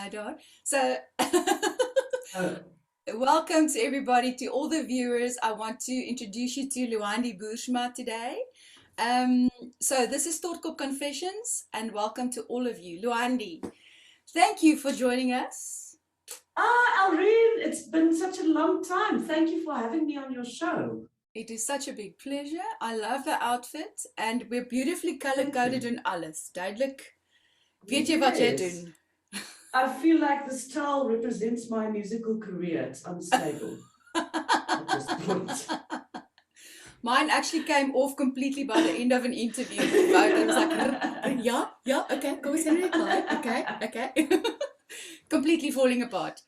I don't. So, Oh, welcome to everybody, to all the viewers. I want to introduce you to Loandi Boersma today. Um, so, this is STORTKOP Confessions, and welcome to all of you. Loandi, thank you for joining us. Alreen, it's been such a long time. Thank you for having me on your show. It is such a big pleasure. I love the outfit, and we're beautifully color Thank coded you. in alles. Duidelik. Weet jy wat jy Yes. doen? I feel like the style represents my musical career. It's unstable at this point. Mine actually came off completely by the end of an interview. It was like, yeah, okay, go Henry, okay. Completely falling apart.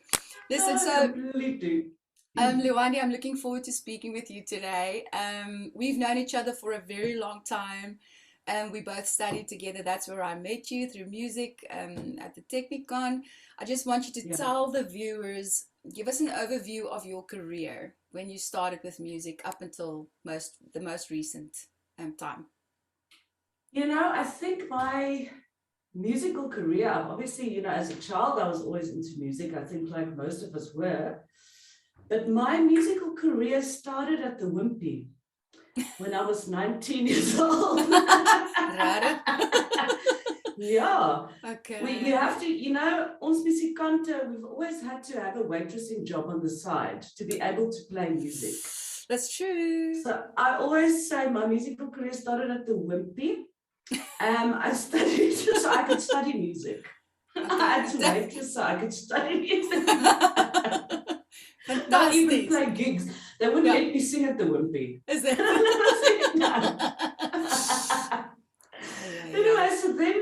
Listen, so Completely. Luandi, I'm looking forward to speaking with you today. We've known each other for a very long time. We both studied together. That's where I met you, through music, at the Technicon. I just want you to Yeah. tell the viewers, give us an overview of your career when you started with music up until the most recent time. I think my musical career, obviously, as a child, I was always into music. I think like most of us were. But my musical career started at the Wimpy when I was 19 years old. Rare. Yeah. Okay. You have to, ons muzikante, we've always had to have a waitressing job on the side to be able to play music. That's true. So I always say my musical career started at the Wimpy. I studied so I could study music. Okay. I had to waitress so I could study music. Fantastic. Not even play gigs. They wouldn't let me sing at the Wimpy. Is it? Anyway, so then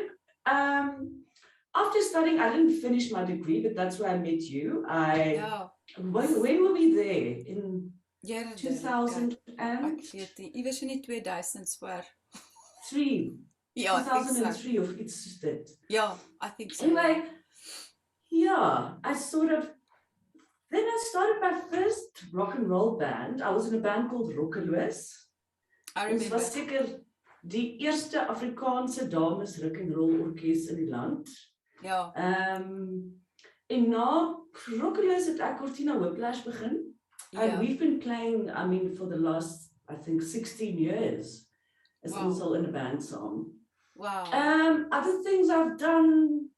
after studying, I didn't finish my degree, but that's where I met you. When were we there? In 2000 and? Iewers in die 2000s hoor. 3. Yeah, I think so. 2003 of it's that. Yeah, I think so. Anyway, yeah, then I started my first rock and roll band. I was in a band called Rokkeloos. I remember. Ons was seker die eerste Afrikaanse dames rock and roll orkes in die land. Ja. En na Rokkeloos het ek Cortina Whiplash begin. And we've been playing, for the last, I think, 16 years as also in a band song. Wow. Other things I've done,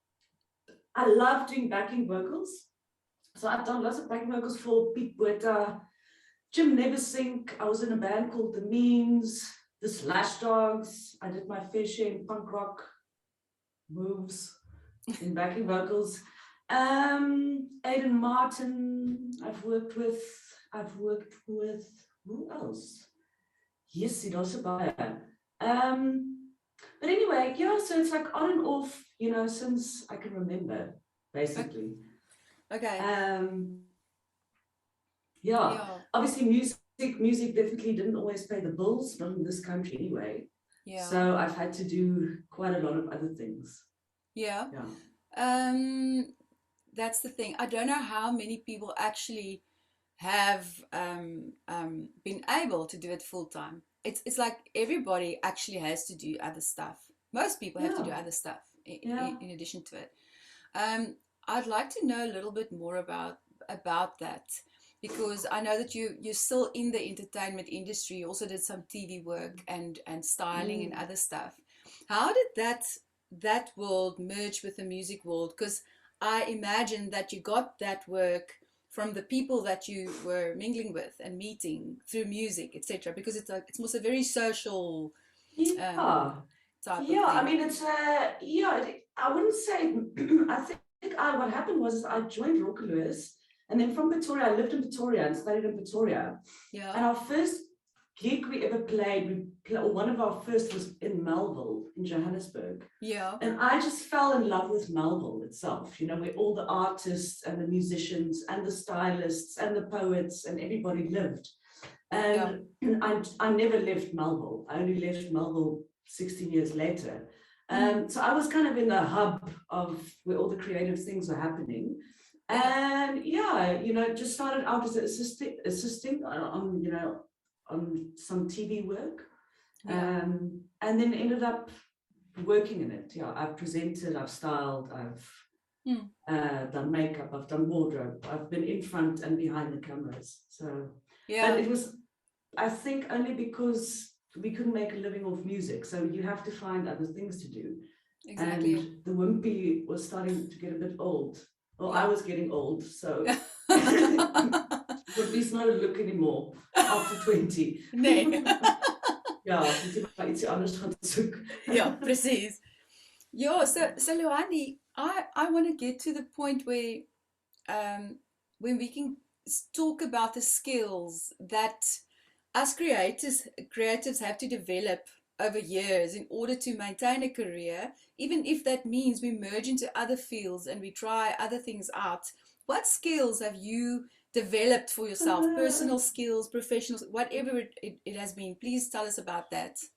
I love doing backing vocals. So I've done lots of backing vocals for Piet Botha, Jim Neversink. I was in a band called The Means, The Slash Dogs. I did my fair share in punk rock moves in backing vocals. Aidan Martin, I've worked with, who else? Yes, daar's 'n baie. But anyway, yeah, so it's like on and off, since I can remember, basically. Okay. Obviously music definitely didn't always pay the bills, not in this country anyway. Yeah. So I've had to do quite a lot of other things. Yeah. That's the thing. I don't know how many people actually have been able to do it full time. It's like everybody actually has to do other stuff. Most people have to do other stuff in addition to it. I'd like to know a little bit more about that, because I know that you're still in the entertainment industry. You also did some TV work and styling and other stuff. How did that world merge with the music world? Because I imagine that you got that work from the people that you were mingling with and meeting through music, etc. Because it's most a very social type of thing. I wouldn't say. I think what happened was I joined Rokkeloos, and then from Pretoria, I lived in Pretoria and studied in Pretoria. Yeah. And our first gig we ever played, one of our first was in Melville, in Johannesburg. Yeah. And I just fell in love with Melville itself, where all the artists and the musicians and the stylists and the poets and everybody lived. And I never left Melville. I only left Melville 16 years later. So I was kind of in the hub of where all the creative things were happening. And just started out as assisting on some TV work, and then ended up working in it. I've presented, I've styled, I've I've done makeup, I've done wardrobe, I've been in front and behind the cameras. So, Yeah, but it was, I think, only because we couldn't make a living off music. So you have to find other things to do. And exactly. the Wimpy was starting to get a bit old. Well, I Yeah. was getting old, so Wimpy's not a look anymore after 20. Nee. Ja, moet jy maar ietsie anders gaan soek. Ja, precies. Yeah, so Loandi, I want to get to the point where when we can talk about the skills that us creatives have to develop over years in order to maintain a career, even if that means we merge into other fields and we try other things out. What skills have you developed for yourself? Personal skills, professional, whatever it has been. Please tell us about that. That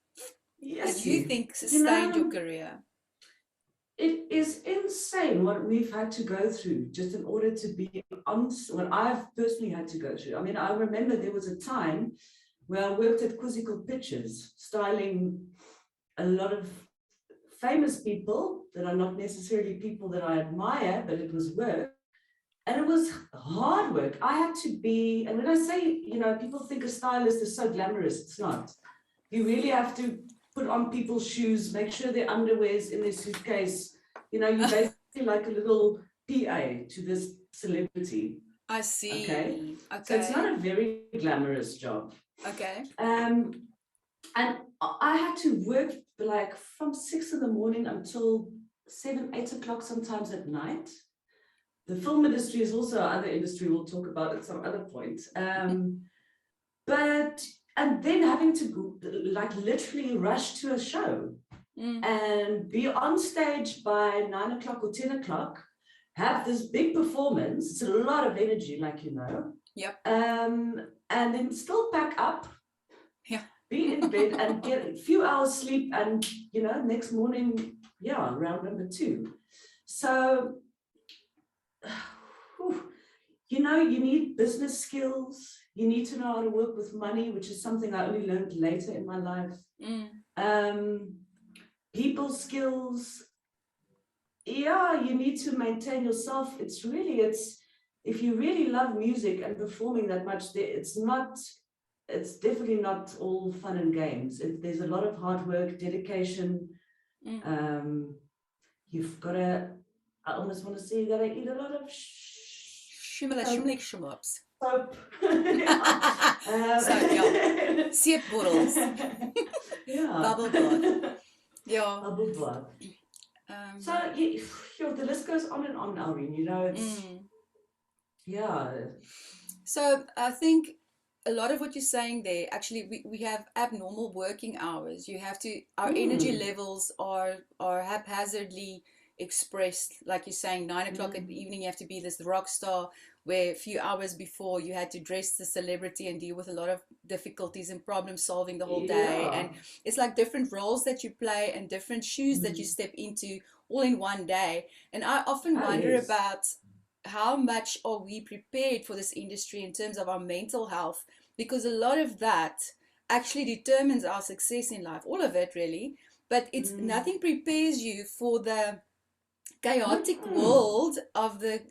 Yes, you think sustained your career. it is insane what we've had to go through just in order to be on what I've personally had to go through. I mean, I remember there was a time where I worked at Quizzical Pictures, styling a lot of famous people that are not necessarily people that I admire, but it was work. And it was hard work. I had to be, and when I say, you know, people think a stylist is so glamorous, it's not. You really have to put on people's shoes, make sure their underwear's in their suitcase. You know, you're basically like a little PA to this celebrity. I see. Okay. Okay. So it's not a very glamorous job. Okay. And I had to work like from 6 in the morning until 7, 8 o'clock sometimes at night. The film industry is also another industry we'll talk about at some other point. But and then having to like literally rush to a show and be on stage by 9 o'clock or 10 o'clock, have this big performance. It's a lot of energy, like you know. Yep. And then still pack up. Yeah. Be in bed and get a few hours sleep, and you know, next morning, yeah, round number 2. So you know, you need business skills. You need to know how to work with money, which is something I only learned later in my life. People skills. Yeah, you need to maintain yourself. It's if you really love music and performing that much, it's definitely not all fun and games. There's a lot of hard work, dedication. You've got to, I almost want to say, you got to eat a lot of Shimmelups. Soap. So, yeah. Seepbottles. Yeah. Bubble bath. Yeah. Bubble bath. So the list goes on and on, Alreen. You know, it's yeah. So I think a lot of what you're saying there, actually, we have abnormal working hours. You have to, our energy levels are haphazardly expressed, like you're saying, 9 o'clock in the evening, you have to be this rock star, where a few hours before you had to dress the celebrity and deal with a lot of difficulties and problem solving the whole day. And it's like different roles that you play and different shoes that you step into all in one day. And I often wonder about how much are we prepared for this industry in terms of our mental health, because a lot of that actually determines our success in life, all of it really, but it's nothing prepares you for the chaotic world of the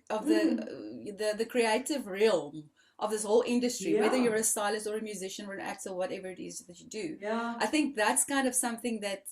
creative realm of this whole industry, whether you're a stylist or a musician or an actor, whatever it is that you do. I think that's kind of something that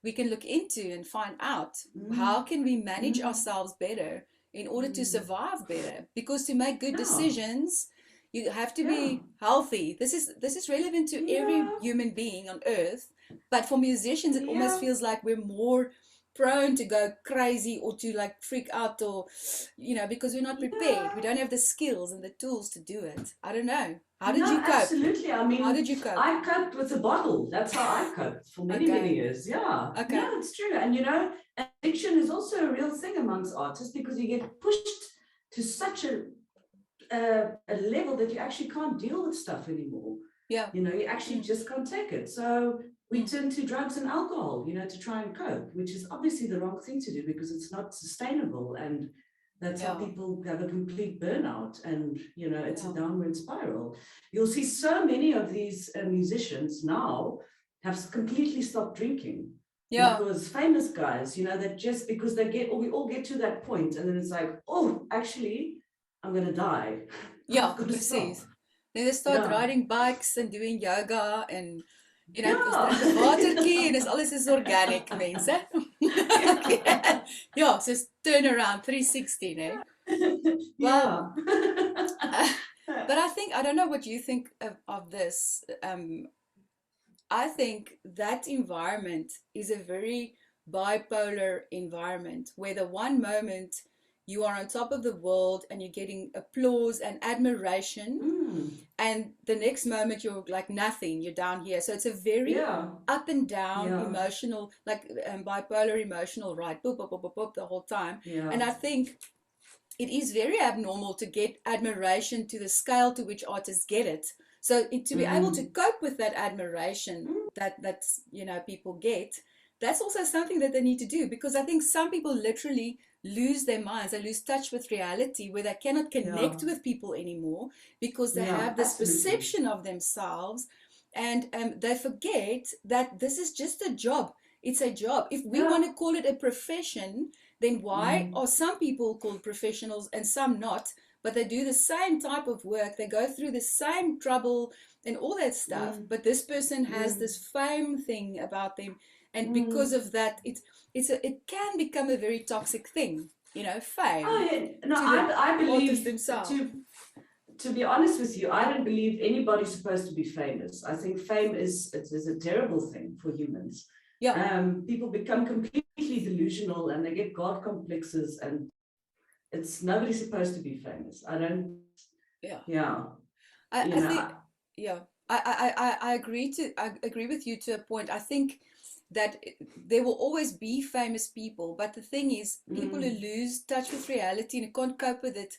we can look into and find out. How can we manage ourselves better in order to survive better? Because to make good decisions, you have to be healthy. This is relevant to every human being on earth, but for musicians it almost feels like we're more prone to go crazy or to like freak out, or you know, because we're not prepared. We don't have the skills and the tools to do it. I don't know. How did you cope? Absolutely. I mean, how did you cope? I coped with a bottle. That's how I coped for many years. Yeah. Okay. Yeah, it's true. And you know, addiction is also a real thing amongst artists, because you get pushed to such a level that you actually can't deal with stuff anymore. Yeah. You know, you actually just can't take it. So we turn to drugs and alcohol, you know, to try and cope, which is obviously the wrong thing to do, because it's not sustainable. And that's how people have a complete burnout, and, you know, it's a downward spiral. You'll see so many of these musicians now have completely stopped drinking. Yeah. because famous guys, that just because we all get to that point, and then it's like, oh, actually, I'm gonna die. Ja, I've got to stop. precies. Nee, they start Yeah, riding bikes and doing yoga and ons yeah, drink 'n watertjie en alles is organic, mense. yeah, Ja, soos turn around 360, né? Well, yeah. but I don't know what you think of this. I think that environment is a very bipolar environment where the one moment you are on top of the world and you're getting applause and admiration, Mm, and the next moment you're like nothing, you're down here. So it's a very yeah, up and down yeah, emotional, like bipolar emotional, right? Boop, boop, boop, boop, boop, the whole time. yeah, And I think it is very abnormal to get admiration to the scale to which artists get it. So to be able to mm, cope with that admiration mm, that's people get, that's also something that they need to do, because I think some people literally lose their minds, they lose touch with reality, where they cannot yeah, connect with people anymore because they yeah, have this absolutely. perception of themselves, and they forget that this is just a job. It's a job. If we Yeah, want to call it a profession, then why mm, are some people called professionals and some not? But they do the same type of work, they go through the same trouble and all that stuff. mm, But this person has mm, this fame thing about them, and because mm. of that, it can become a very toxic thing, Oh, fame yeah. No, to the I artist believe themselves. to be honest with you, I don't believe anybody's supposed to be famous. I think fame is a terrible thing for humans. Yeah, People become completely delusional and they get God complexes, and it's nobody's supposed to be famous. I don't, yeah. yeah, I think, yeah, I agree with you to a point. I think that there will always be famous people, but the thing is, people who mm, lose touch with reality and can't cope with it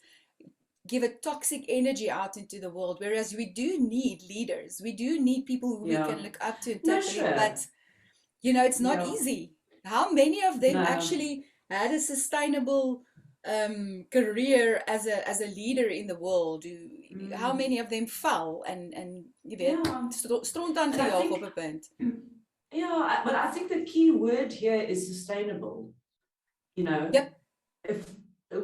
give a toxic energy out into the world. Whereas we do need leaders, we do need people who we yeah, can look up to and no, tap in. sure, But it's not yeah, easy. How many of them no, actually had a sustainable career as a leader in the world? How mm, many of them fell and jy weet yeah, stront aan and I gejaag think, op 'n punt? yeah, but I think the key word here is sustainable. You know, Yep. if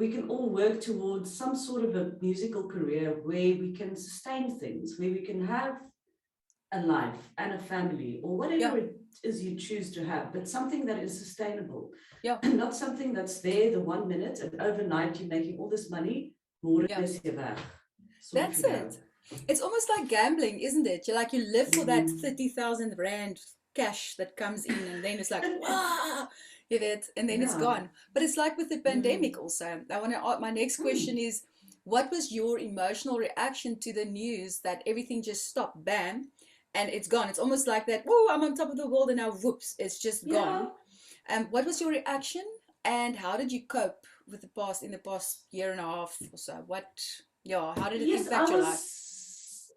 we can all work towards some sort of a musical career where we can sustain things, where we can have a life and a family or whatever Yeah. it is you choose to have, but something that is sustainable Yeah. and not something that's there the 1 minute and overnight you're making all this money, môre Yeah. is jy weg. Sonder That's vir jou. it. It's almost like gambling, isn't it? You live for that Mm, 30,000 rand cash that comes in, and then it's like, wow, and then it's yeah. gone. But it's like with the Mm, pandemic also. My next question mm. is, what was your emotional reaction to the news that everything just stopped, bam, and it's gone? It's almost like that, whoa, I'm on top of the world, and now whoops, it's just Yeah. gone. What was your reaction, and how did you cope with in the past year and a half or so? Yeah, how did it Yes, impact your life?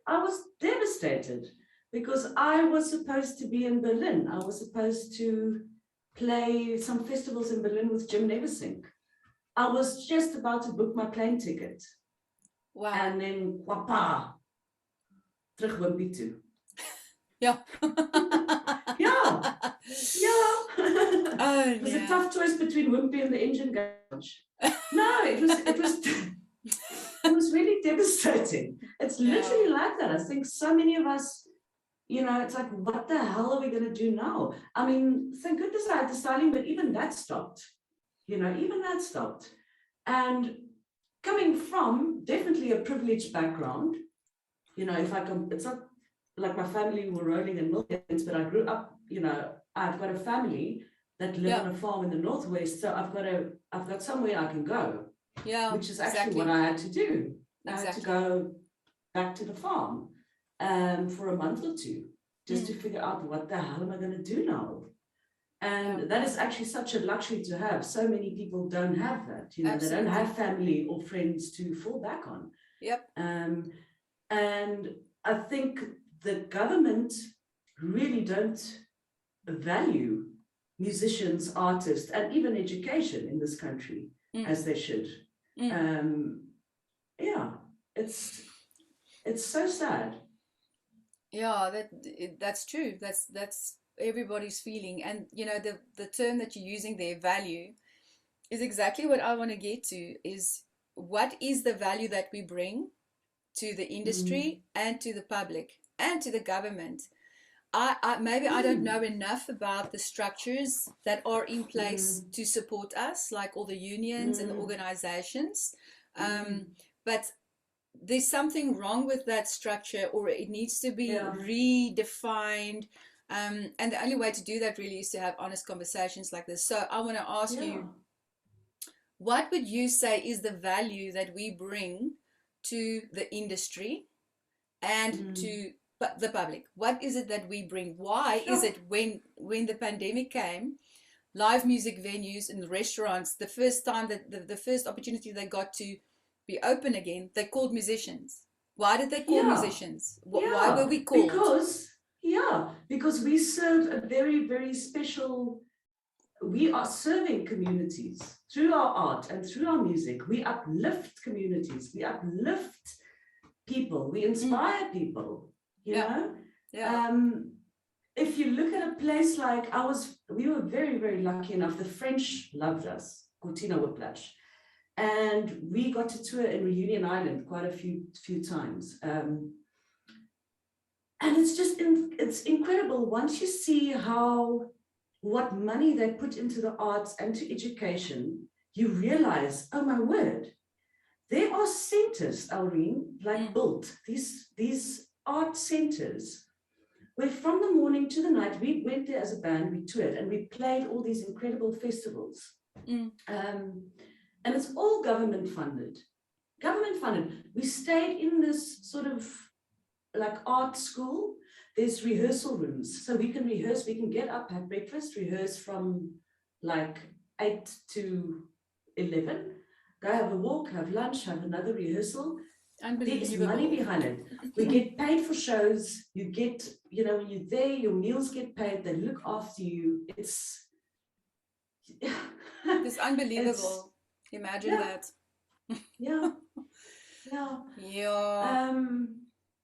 I was devastated because I was supposed to be in Berlin. I was supposed to play some festivals in Berlin with Jim Neversink. I was just about to book my plane ticket, Wow. and then wapa, terug Wimpy toe. Yeah. Yeah, yeah. Oh, It was a yeah. tough choice between Wimpy and the engine garage. No, it was it was really devastating. It's Yeah. literally like that. I think so many of us, it's like, what the hell are we going to do now? I mean, thank goodness I had the styling, but even that stopped. Even that stopped. And coming from definitely a privileged background, if I come, it's not like my family were rolling in millions, but I grew up, I've got a family that live Yeah. on a farm in the Northwest. So I've got somewhere I can go, Yeah. which is actually what Exactly. I had to do. I had to Exactly. go back to the farm for a month or two, just to Mm. figure out what the hell am I going to do now? Yeah. And that is actually such a luxury to have. So many people don't have that. They don't Absolutely. have family or friends to fall back on. Yep. And I think the government really don't value musicians, artists, and even education in this country Mm. as they should. Mm. Yeah, it's so sad. Yeah, that's true. That's everybody's feeling. And the term that you're using there, value, is exactly what I want to get to, is what is the value that we bring to the Mm. industry and to the public and to the government. Maybe I don't know enough about the structures that are in place Mm. to support us, like all the unions and the Mm. organizations. Mm. But there's something wrong with that structure, or it needs to be Yeah. redefined. And the only way to do that really is to have honest conversations like this. So I want to ask Yeah. you, what would you say is the value that we bring to the industry and Mm. to the public? What is it that we bring? Why is Sure. it when the pandemic came, live music venues and restaurants, the first time that the first opportunity they got to be open again, they called musicians? Why did they call Yeah. musicians? Why were Yeah. we called? Because we serve a very, very special, we are serving communities through our art and through our music. We uplift communities, we uplift people, we Mm, inspire people, you yeah, know. yeah. Um, if you look at a place like we were very, very lucky enough. The French loved us, Cortina Whiplash. And we got to tour in Reunion Island quite a few times. And it's incredible once you see what money they put into the arts and to education, you realize, oh my word, there are centers, Aureen, like Mm, built, these art centers, where from the morning to the night, we went there as a band, we toured, and we played all these incredible festivals. mm, And it's all government funded. Government funded. We stayed in this sort of like art school. There's rehearsal rooms, so we can rehearse. We can get up, have breakfast, rehearse from like 8 to 11, go have a walk, have lunch, have another rehearsal. There is money unbelievable. behind it. We get paid for shows. You get, when you're there, your meals get paid. They look after you. It's It's it's unbelievable. Imagine yeah, that. yeah, yeah. Yeah.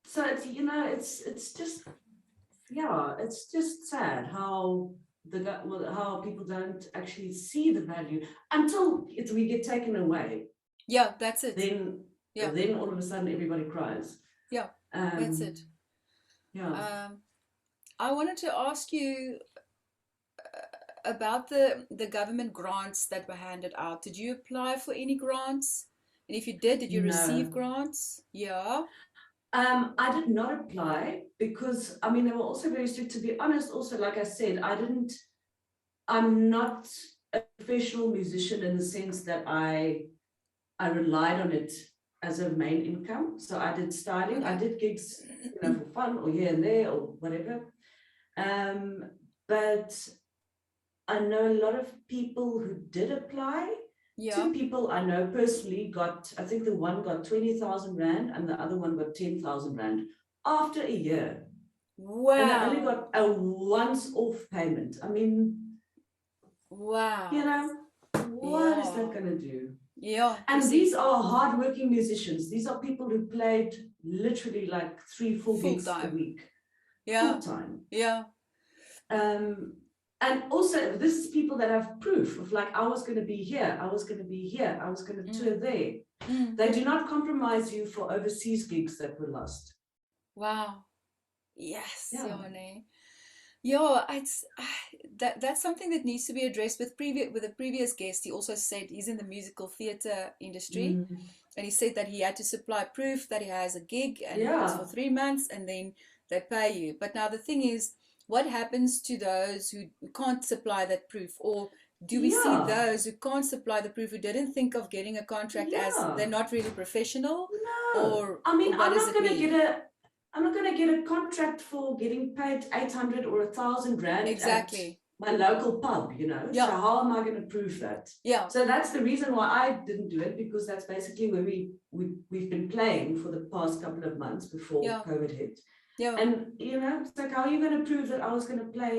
So it's just it's just sad how how people don't actually see the value until we get taken away. Yeah, that's it. Then Yeah, all of a sudden everybody cries. yeah, that's Um, it. yeah. Um, I wanted to ask you about the government grants that were handed out. Did you apply for any grants? And if you did you receive No. grants? Yeah. I did not apply because I mean they were also very strict. To be honest, also like I said, I'm not a professional musician in the sense that I relied on it as a main income. So I did styling, I Okay. did gigs, for fun or here and there or whatever. But I know a lot of people who did apply. Yeah. Two people I know personally I think the one got 20,000 Rand and the other one got 10,000 Rand after a year. And they only Wow. got a once off payment. I mean, Wow. what is that Yeah. going to do? Yeah. You And these see, are hardworking musicians. These are people who played literally like 3-4 full gigs a time. week, Yeah. full time. Yeah. And also, this is people that have proof of like, I was going to be here, I was going to be here, I was going to Mm. tour there. Mm. They do not compromise you for overseas gigs that were lost. Wow. Yes, Yeah. Yone. Yeah, that's something that needs to be addressed with a previous guest. He also said he's in the musical theatre industry, Mm. and he said that he had to supply proof that he has a gig and it's for Yeah. 3 months and then they pay you. But now the thing is, what happens to those who can't supply that proof? Or do we see Yeah. those who can't supply the proof who didn't think of getting a contract as they're Yeah. not really professional? No. Or I mean, what does it mean? I'm not going to get a contract for getting paid 800 or 1,000 Rand at Exactly. my local pub, So Yeah. how am I going to prove that? Yeah. So that's the reason why I didn't do it, because that's basically where we've been playing for the past couple of months before Yeah. COVID hit. Yeah. And, it's like, how are you going to prove that I was going to play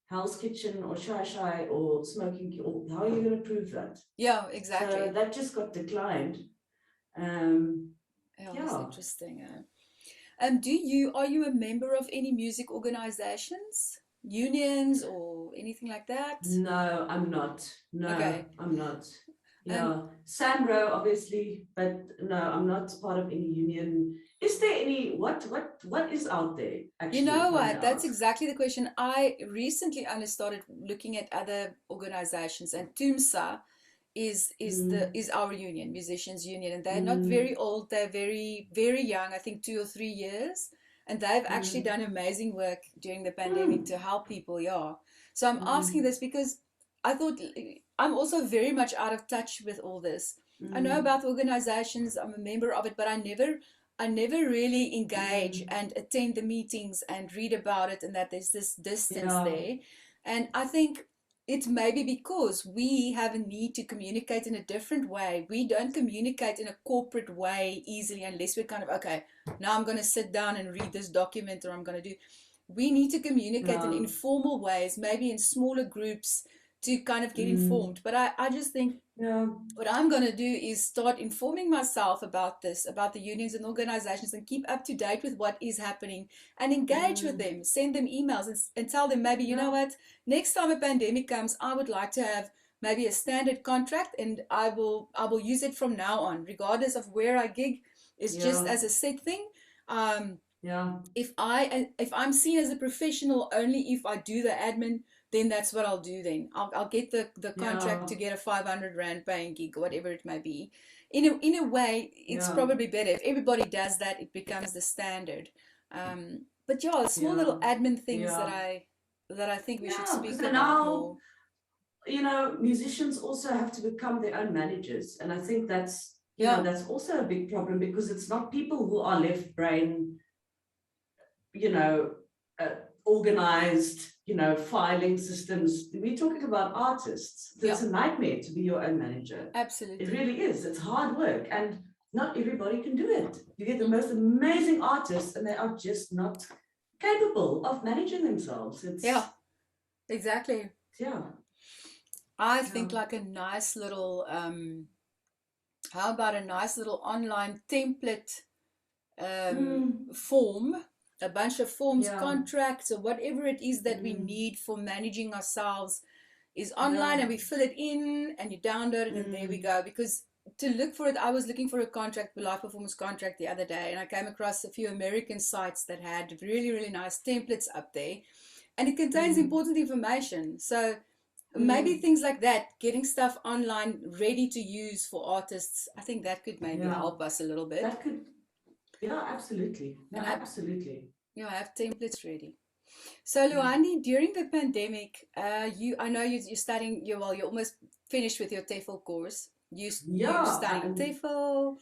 Hell's Kitchen or Shy Shy or Smoking? Or how are you going to prove that? Yeah, exactly. So that just got declined. Yeah, that's interesting. Are you a member of any music organizations? unions or anything like that? No, I'm not. No, Okay. I'm not. Um, Yeah, Sandro, obviously, but no, I'm not part of any union. Is there any, what is out there, You actually, know if I may what? That's ask? exactly the question. I recently only started looking at other organizations, and TUMSA Mm, is our union, musicians union, and they're not mm, very old. They're very young. I think 2 or 3 years, and they've actually mm, done amazing work during the pandemic to mm, help people. Yeah. So I'm asking mm, this because I thought I'm also very much out of touch with all this. I know mm, about organizations. I'm a member of it, but I never really engage mm. and attend the meetings and read about it, and that there's this distance Yeah, there. And I think it's maybe because we have a need to communicate in a different way. We don't communicate in a corporate way easily unless we're kind of, okay, now I'm going to sit down and read this document, or I'm going to do. We need to communicate in yeah, informal ways, maybe in smaller groups to kind of get mm, informed. But I just think yeah, what I'm going to do is start informing myself about this, about the unions and organizations, and keep up to date with what is happening and engage with mm, them, send them emails and tell them maybe, you know yeah, what, next time a pandemic comes, I would like to have maybe a standard contract, and I will use it from now on, regardless of where I gig, is just yeah, as a set thing. Um, yeah, if I'm seen as a professional only if I do the admin, then that's what I'll do. Then I'll get the contract yeah, to get a 500 rand paying gig, whatever it may be. In a way, it's yeah, probably better if everybody does that. It becomes the standard. But yeah, small yeah, little admin things that yeah, I think we should yeah, because speak about now, more. musicians also have to become their own managers. And I think that's, Yeah, that's also a big problem because it's not people who are left brain, you know, uh, organized, filing systems. We're talking about artists. yeah, It's a nightmare to be your own manager. It absolutely. really is. It's hard work. And not everybody can do it. You get the Mm. most amazing artists and they are just not capable of managing themselves. Yeah, exactly. Yeah, I yeah. think like a nice little how about a nice little online template Mm, form, a bunch of forms, yeah, contracts, or whatever it is that we mm, need for managing ourselves is yeah, online, and we fill it in and you download it, and there we mm, go. Because to look for it, I was looking for a contract, a live performance contract the other day, and I came across a few American sites that had really, really nice templates up there, and it contains mm, important information. So maybe mm, things like that, getting stuff online ready to use for artists, I think that could maybe yeah. help us a little bit. That could, yeah, absolutely. No, And absolutely. have templates ready. So, Loandi, during the pandemic, I know you're studying. You're almost finished with your TEFL course. You Yeah, studying TEFL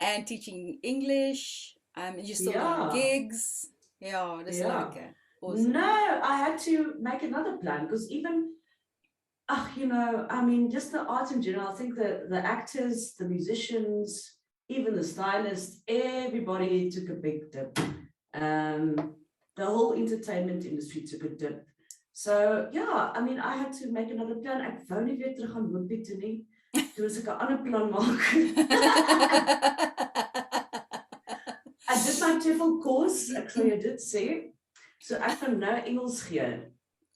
and teaching English. You're still doing yeah, gigs. Yeah, that's yeah. like No, awesome. I had to make another plan because even, I mean, just the art in general, I think the actors, the musicians, even the stylists, everybody took a big dip. The whole entertainment industry took a dip. So yeah, I mean, I had to make another plan. Ek wou nie weer terug aan Wimpy toe nie. Toe as ek 'n ander plan maak. Ek did my TEFL course, ek sal jou dit sê. So ek gaan nou Engels gee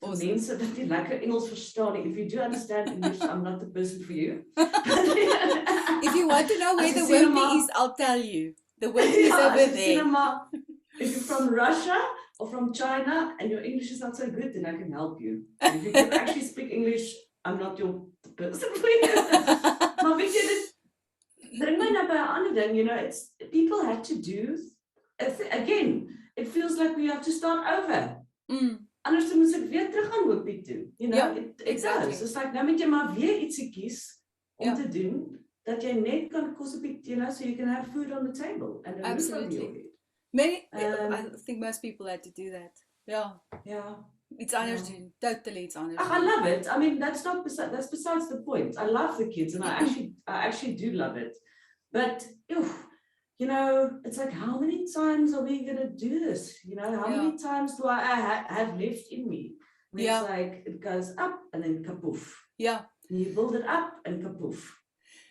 vir Awesome. mense wat nie lekker Engels verstaan nie. If you do understand English, I'm not the person for you. If you want to know where As the jy sê nou Wimpy maar, is, I'll tell you. The Wimpy is ja, over as jy sê there. nou maar, if you're from Russia or from China and your English is not so good, then I can help you. But if you can actually speak English, I'm not your person for you. Maar weet jy, dit bring my nou by 'n ander ding, it's people had to do, again, it feels like we have to start over. Anders moet ek weer terug gaan Wimpy toe. Yeah, It exactly. does. It's like nou moet jy maar weer ietsie kies om Yeah. te doen dat jy net kan kos op die, so you can have food on the table and a roof over your Absolutely. head. I think most people had to do that. Yeah. Yeah. It's anders Yeah. doen. Totally, it's anders I doen. love it. I mean, that's besides the point. I love the kids, and I actually do love it. But it's like, how many times are we gonna do this? How many times do I have left in me? Where Yeah. it's like it goes up and then kapoof. Yeah. And you build it up and kapoof.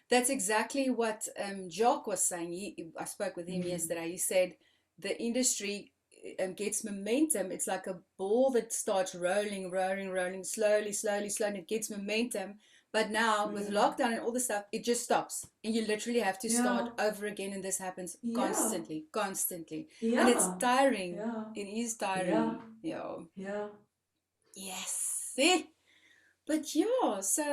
That's exactly what Jacques was saying. I spoke with him yesterday. He said the industry gets momentum, it's like a ball that starts rolling, rolling, rolling, slowly, slowly, slowly. It gets momentum. But now with lockdown and all the stuff, it just stops. And you literally have to start Yeah. over again. And this happens Yeah. constantly, constantly. And it's Yeah. tiring. Yeah. It is Yeah. tiring. Yeah. Yeah. Yes. See? But yeah, so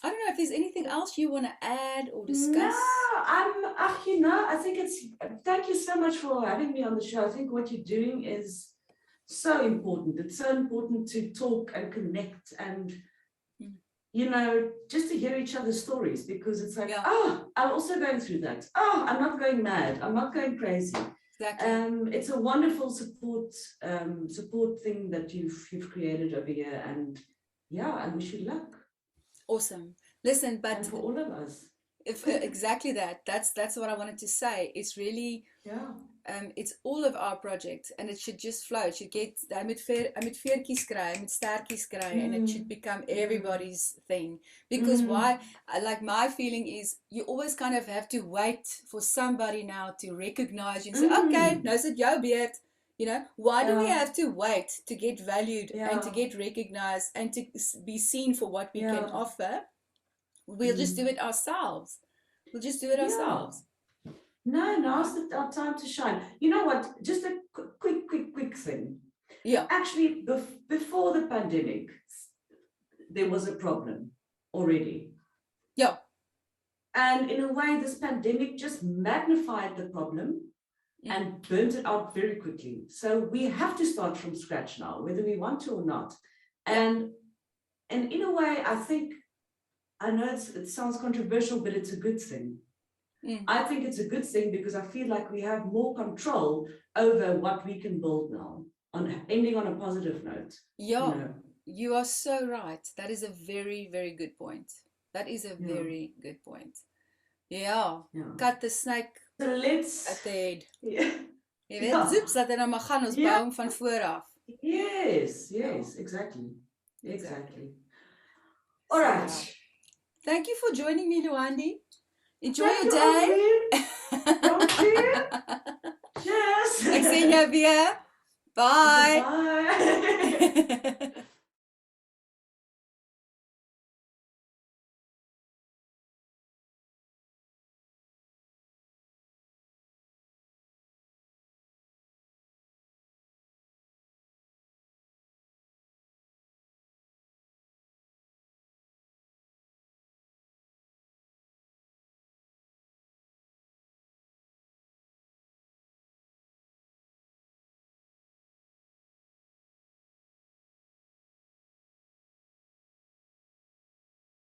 I don't know if there's anything else you want to add or No, discuss. I think thank you so much for having me on the show. I think what you're doing is so important. It's so important to talk and connect and, Mm. just to hear each other's stories, because it's like, Yeah, oh, I'm also going through that. Oh, I'm not going mad. I'm not going crazy. exactly. It's a wonderful support thing that you've created over here. And yeah, I wish you luck. Awesome. Listen, And but for all of us. if exactly that, that's what I wanted to say. It's really Yeah. it's all of our projects, and it should just flow. It should get hy moet veertjies kry, hy moet stertjies kry, and it should become everybody's thing. Because why? Like my feeling is you always kind of have to wait for somebody now to recognize you and say, okay, nou is dit jou beurt. Why do we Yeah. have to wait to get valued and to Yeah. get recognized and to be seen for what we can Yeah. offer? We'll just do it ourselves. We'll just do it Yeah. ourselves. No, now's our time to shine. You know what? Just a quick thing. Yeah. Actually, before the pandemic, there was a problem already. Yeah. And in a way, this pandemic just magnified the problem and burnt it out very quickly. So we have to start from scratch now, whether we want to or not. And in a way, I think, I know it sounds controversial, but it's a good thing. I think it's a good thing because I feel like we have more control over what we can build now, ending on a positive note. Yeah, you are so right. That is a very, very good point. That is a very good point. Yeah. Cut the snake So let's at the head. Yeah. Jy weet, zips, dat hy nou maar gaan, ons bou hom van voor af. Yes, exactly. All right. Thank you for joining me, Loandi. Enjoy your day. Dankie. Cheers. Ek sien jou weer. Bye. Bye.